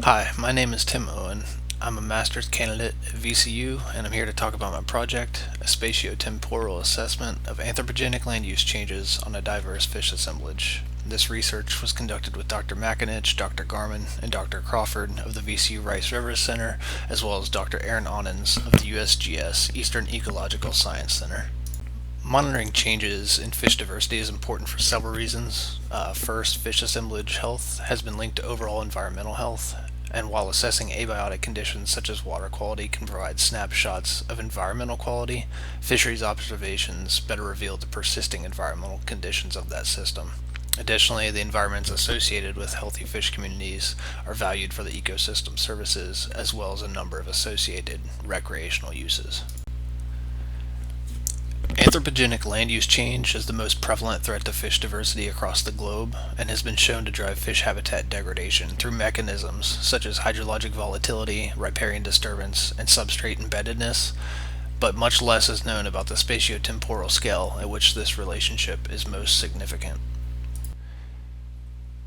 Hi, my name is Tim Owen. I'm a master's candidate at VCU, and I'm here to talk about my project, a spatiotemporal assessment of anthropogenic land use changes on a diverse fish assemblage. This research was conducted with Dr. Makinich, Dr. Garman, and Dr. Crawford of the VCU Rice River Center, as well as Dr. Aaron Onens of the USGS Eastern Ecological Science Center. Monitoring changes in fish diversity is important for several reasons. First, fish assemblage health has been linked to overall environmental health, and while assessing abiotic conditions such as water quality can provide snapshots of environmental quality, fisheries observations better reveal the persisting environmental conditions of that system. Additionally, the environments associated with healthy fish communities are valued for the ecosystem services as well as a number of associated recreational uses. Anthropogenic land use change is the most prevalent threat to fish diversity across the globe and has been shown to drive fish habitat degradation through mechanisms such as hydrologic volatility, riparian disturbance, and substrate embeddedness, but much less is known about the spatiotemporal scale at which this relationship is most significant.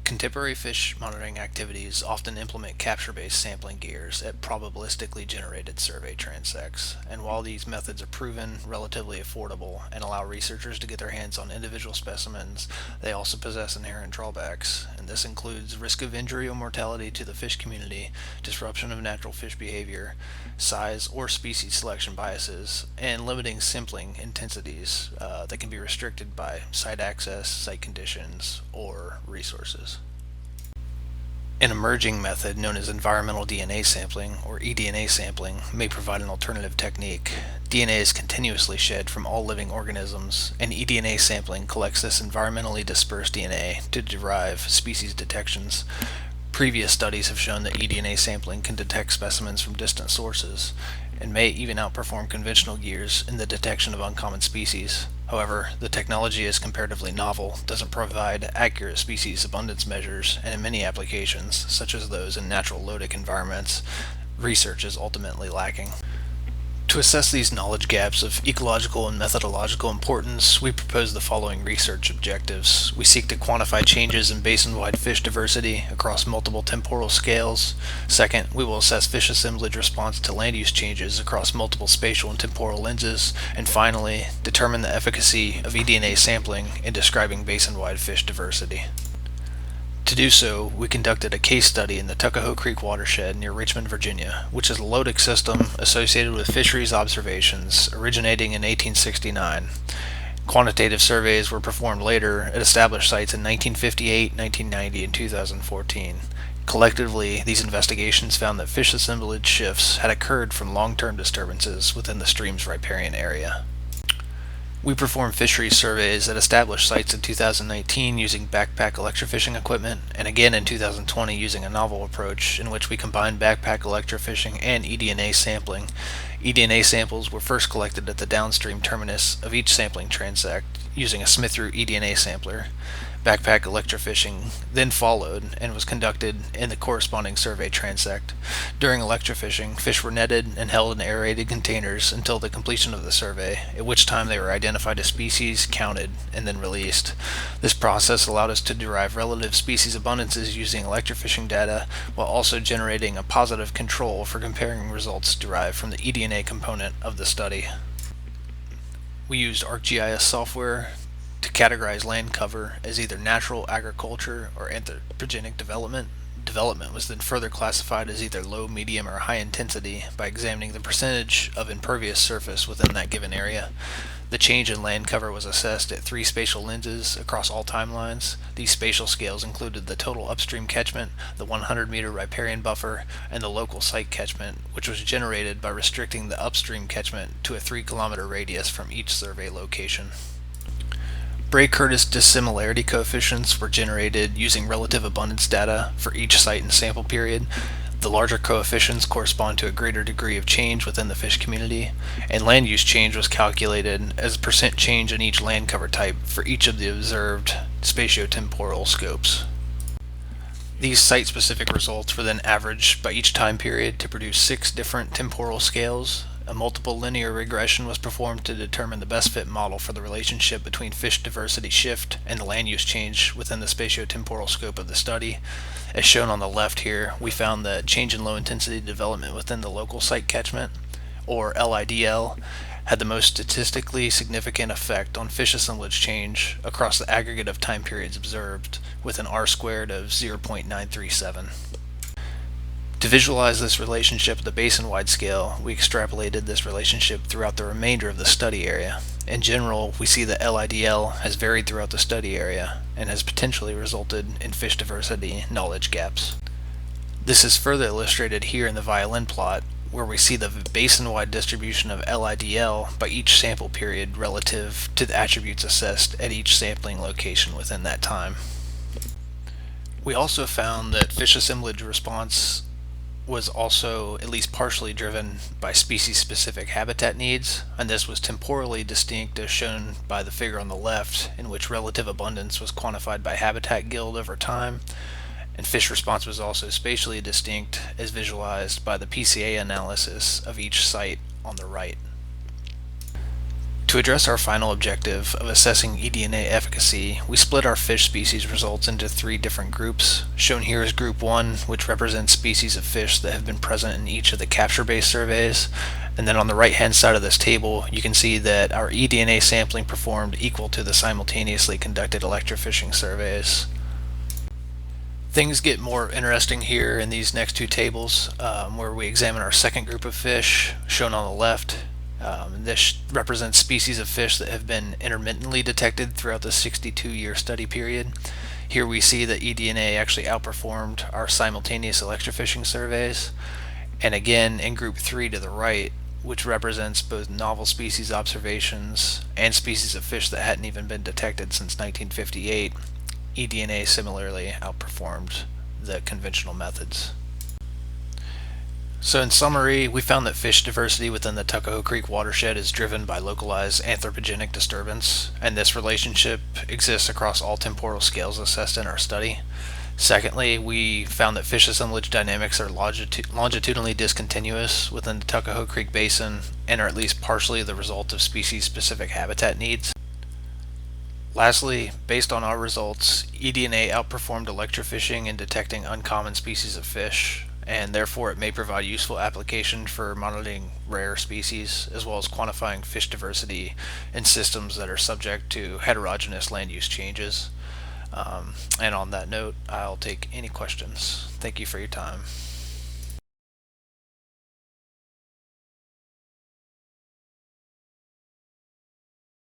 Contemporary fish monitoring activities often implement capture-based sampling gears at probabilistically generated survey transects, and while these methods are proven, relatively affordable, and allow researchers to get their hands on individual specimens, they also possess inherent drawbacks, and this includes risk of injury or mortality to the fish community, disruption of natural fish behavior, size or species selection biases, and limiting sampling intensities that can be restricted by site access, site conditions, or resources. An emerging method known as environmental DNA sampling, or eDNA sampling, may provide an alternative technique. DNA is continuously shed from all living organisms, and eDNA sampling collects this environmentally dispersed DNA to derive species detections. Previous studies have shown that eDNA sampling can detect specimens from distant sources, and may even outperform conventional gears in the detection of uncommon species. However, the technology is comparatively novel, doesn't provide accurate species abundance measures, and in many applications, such as those in natural lotic environments, research is ultimately lacking. To assess these knowledge gaps of ecological and methodological importance, we propose the following research objectives. We seek to quantify changes in basin-wide fish diversity across multiple temporal scales. Second, we will assess fish assemblage response to land use changes across multiple spatial and temporal lenses. And finally, determine the efficacy of eDNA sampling in describing basin-wide fish diversity. To do so, we conducted a case study in the Tuckahoe Creek watershed near Richmond, Virginia, which is a lotic system associated with fisheries observations originating in 1869. Quantitative surveys were performed later at established sites in 1958, 1990, and 2014. Collectively, these investigations found that fish assemblage shifts had occurred from long-term disturbances within the stream's riparian area. We performed fisheries surveys at established sites in 2019 using backpack electrofishing equipment, and again in 2020 using a novel approach in which we combined backpack electrofishing and eDNA sampling. eDNA samples were first collected at the downstream terminus of each sampling transect using a Smith-Root eDNA sampler. Backpack electrofishing then followed and was conducted in the corresponding survey transect. During electrofishing, fish were netted and held in aerated containers until the completion of the survey, at which time they were identified as species, counted, and then released. This process allowed us to derive relative species abundances using electrofishing data, while also generating a positive control for comparing results derived from the eDNA component of the study. We used ArcGIS software to categorize land cover as either natural agriculture or anthropogenic development. Development was then further classified as either low, medium, or high intensity by examining the percentage of impervious surface within that given area. The change in land cover was assessed at 3 spatial lenses across all timelines. These spatial scales included the total upstream catchment, the 100-meter riparian buffer, and the local site catchment, which was generated by restricting the upstream catchment to a 3-kilometer radius from each survey location. Bray-Curtis dissimilarity coefficients were generated using relative abundance data for each site and sample period. The larger coefficients correspond to a greater degree of change within the fish community, and land use change was calculated as percent change in each land cover type for each of the observed spatiotemporal scopes. These site-specific results were then averaged by each time period to produce 6 different temporal scales, A multiple linear regression was performed to determine the best fit model for the relationship between fish diversity shift and the land use change within the spatiotemporal scope of the study. As shown on the left here, we found that change in low intensity development within the local site catchment, or LIDL, had the most statistically significant effect on fish assemblage change across the aggregate of time periods observed, with an R squared of 0.937. To visualize this relationship at the basin-wide scale, we extrapolated this relationship throughout the remainder of the study area. In general, we see that LIDL has varied throughout the study area and has potentially resulted in fish diversity knowledge gaps. This is further illustrated here in the violin plot, where we see the basin-wide distribution of LIDL by each sample period relative to the attributes assessed at each sampling location within that time. We also found that fish assemblage response was also at least partially driven by species-specific habitat needs, and this was temporally distinct as shown by the figure on the left, in which relative abundance was quantified by habitat guild over time, and fish response was also spatially distinct as visualized by the PCA analysis of each site on the right. To address our final objective of assessing eDNA efficacy, we split our fish species results into 3 different groups. Shown here is Group 1, which represents species of fish that have been present in each of the capture-based surveys. And then on the right-hand side of this table, you can see that our eDNA sampling performed equal to the simultaneously conducted electrofishing surveys. Things get more interesting here in these next 2 tables, where we examine our second group of fish, shown on the left. This represents species of fish that have been intermittently detected throughout the 62-year study period. Here we see that eDNA actually outperformed our simultaneous electrofishing surveys. And again, in Group 3 to the right, which represents both novel species observations and species of fish that hadn't even been detected since 1958, eDNA similarly outperformed the conventional methods. So in summary, we found that fish diversity within the Tuckahoe Creek watershed is driven by localized anthropogenic disturbance, and this relationship exists across all temporal scales assessed in our study. Secondly, we found that fish assemblage dynamics are longitudinally discontinuous within the Tuckahoe Creek Basin and are at least partially the result of species-specific habitat needs. Lastly, based on our results, eDNA outperformed electrofishing in detecting uncommon species of fish, and therefore it may provide useful application for monitoring rare species, as well as quantifying fish diversity in systems that are subject to heterogeneous land use changes. And on that note, I'll take any questions. Thank you for your time.